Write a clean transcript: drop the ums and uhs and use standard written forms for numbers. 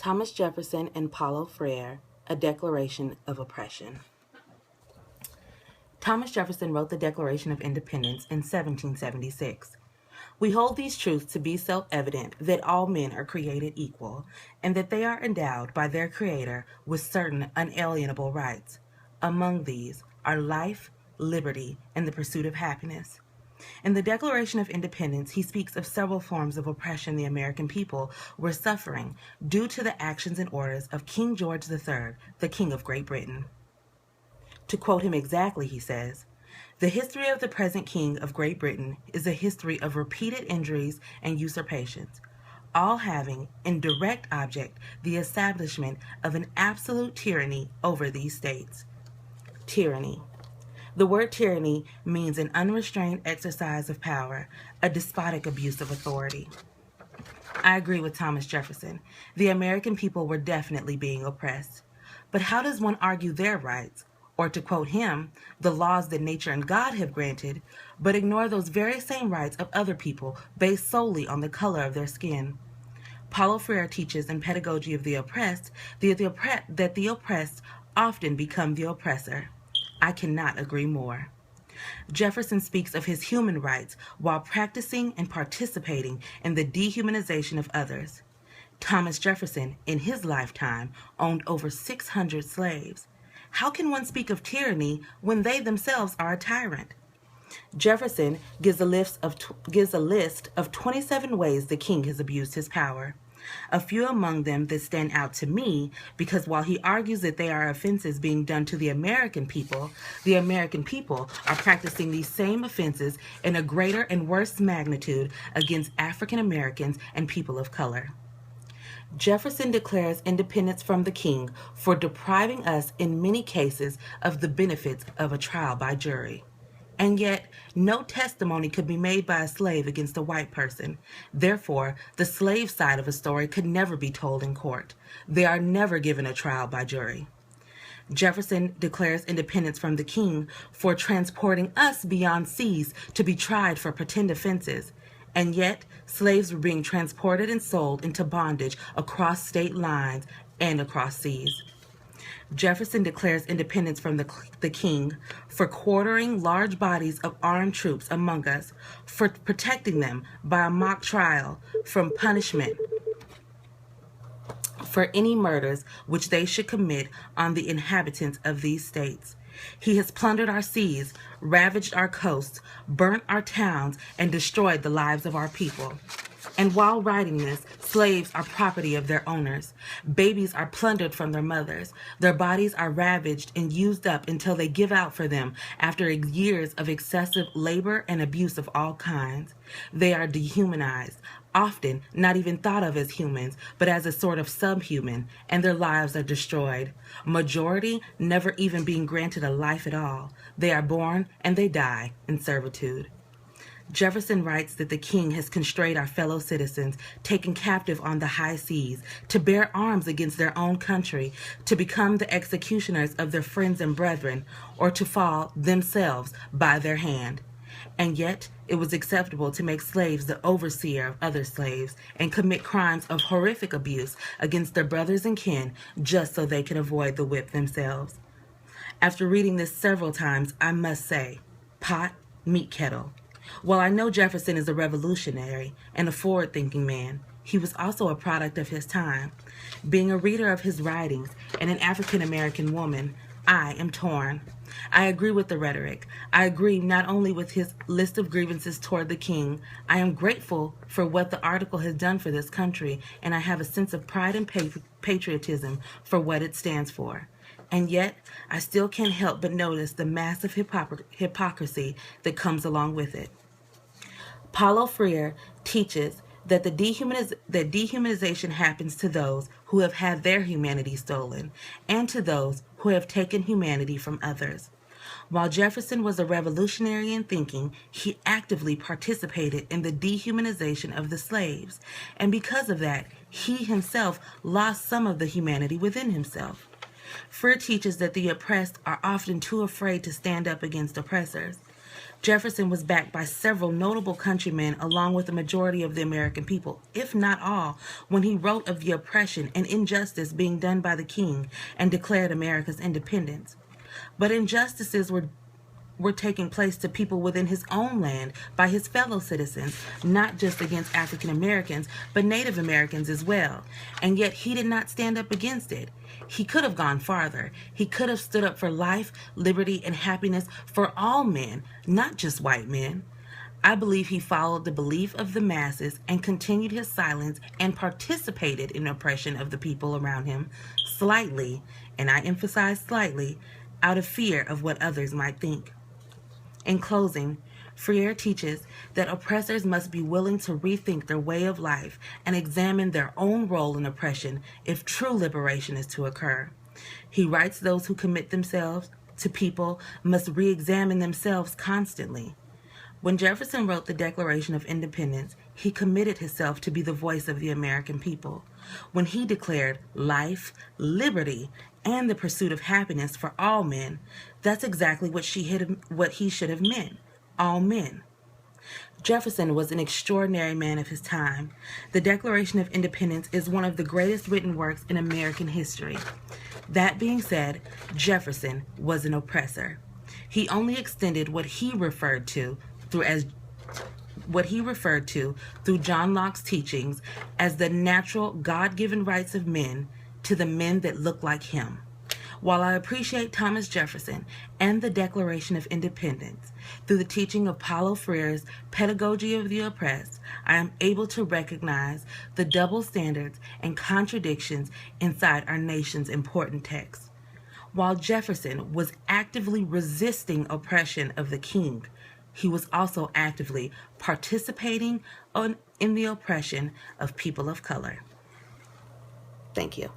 Thomas Jefferson and Paulo Freire, A Declaration of Oppression. Thomas Jefferson wrote the Declaration of Independence in 1776. We hold these truths to be self-evident that all men are created equal, and that they are endowed by their Creator with certain unalienable rights. Among these are life, liberty, and the pursuit of happiness. In the Declaration of Independence, he speaks of several forms of oppression the American people were suffering due to the actions and orders of King George III, the King of Great Britain. To quote him exactly, he says, "The history of the present King of Great Britain is a history of repeated injuries and usurpations, all having in direct object the establishment of an absolute tyranny over these states." Tyranny. The word tyranny means an unrestrained exercise of power, a despotic abuse of authority. I agree with Thomas Jefferson. The American people were definitely being oppressed. But how does one argue their rights, or to quote him, the laws that nature and God have granted, but ignore those very same rights of other people based solely on the color of their skin? Paulo Freire teaches in Pedagogy of the Oppressed that the oppressed often become the oppressor. I cannot agree more. Jefferson speaks of his human rights while practicing and participating in the dehumanization of others. Thomas Jefferson, in his lifetime, owned over 600 slaves. How can one speak of tyranny when they themselves are a tyrant? Jefferson gives a list of 27 ways the king has abused his power. A few among them that stand out to me because while he argues that they are offenses being done to the American people are practicing these same offenses in a greater and worse magnitude against African Americans and people of color. Jefferson declares independence from the king for depriving us in many cases of the benefits of a trial by jury. And yet, no testimony could be made by a slave against a white person. Therefore, the slave side of a story could never be told in court. They are never given a trial by jury. Jefferson declares independence from the king for transporting us beyond seas to be tried for pretend offenses. And yet, slaves were being transported and sold into bondage across state lines and across seas. Jefferson declares independence from the king for quartering large bodies of armed troops among us, for protecting them by a mock trial from punishment for any murders which they should commit on the inhabitants of these states. He has plundered our seas, ravaged our coasts, burnt our towns, and destroyed the lives of our people. And while writing this, slaves are property of their owners. Babies are plundered from their mothers. Their bodies are ravaged and used up until they give out for them after years of excessive labor and abuse of all kinds. They are dehumanized, often not even thought of as humans, but as a sort of subhuman, and their lives are destroyed. Majority never even being granted a life at all. They are born and they die in servitude. Jefferson writes that the king has constrained our fellow citizens, taken captive on the high seas, to bear arms against their own country, to become the executioners of their friends and brethren, or to fall themselves by their hand. And yet it was acceptable to make slaves the overseer of other slaves and commit crimes of horrific abuse against their brothers and kin just so they could avoid the whip themselves. After reading this several times, I must say, pot, meat kettle. While I know Jefferson is a revolutionary and a forward-thinking man, he was also a product of his time. Being a reader of his writings and an African-American woman, I am torn. I agree with the rhetoric. I agree not only with his list of grievances toward the king. I am grateful for what the article has done for this country, and I have a sense of pride and patriotism for what it stands for. And yet, I still can't help but notice the massive hypocrisy that comes along with it. Paulo Freire teaches that dehumanization happens to those who have had their humanity stolen, and to those who have taken humanity from others. While Jefferson was a revolutionary in thinking, he actively participated in the dehumanization of the slaves, and because of that, he himself lost some of the humanity within himself. Freire teaches that the oppressed are often too afraid to stand up against oppressors. Jefferson was backed by several notable countrymen along with the majority of the American people, if not all, when he wrote of the oppression and injustice being done by the king and declared America's independence. But injustices were taking place to people within his own land by his fellow citizens, not just against African Americans, but Native Americans as well. And yet he did not stand up against it. He could have gone farther. He could have stood up for life, liberty, and happiness for all men, not just white men. I believe he followed the belief of the masses and continued his silence and participated in oppression of the people around him slightly, and I emphasize slightly, out of fear of what others might think. In closing, Freire teaches that oppressors must be willing to rethink their way of life and examine their own role in oppression if true liberation is to occur. He writes those who commit themselves to people must re-examine themselves constantly. When Jefferson wrote the Declaration of Independence, he committed himself to be the voice of the American people. When he declared life, liberty, and the pursuit of happiness for all men, that's exactly what he should have meant, all men. Jefferson was an extraordinary man of his time. The Declaration of Independence is one of the greatest written works in American history. That being said, Jefferson was an oppressor. He only extended what he referred to through John Locke's teachings as the natural God-given rights of men to the men that look like him. While I appreciate Thomas Jefferson and the Declaration of Independence, through the teaching of Paulo Freire's Pedagogy of the Oppressed, I am able to recognize the double standards and contradictions inside our nation's important texts. While Jefferson was actively resisting oppression of the king, he was also actively participating in the oppression of people of color. Thank you.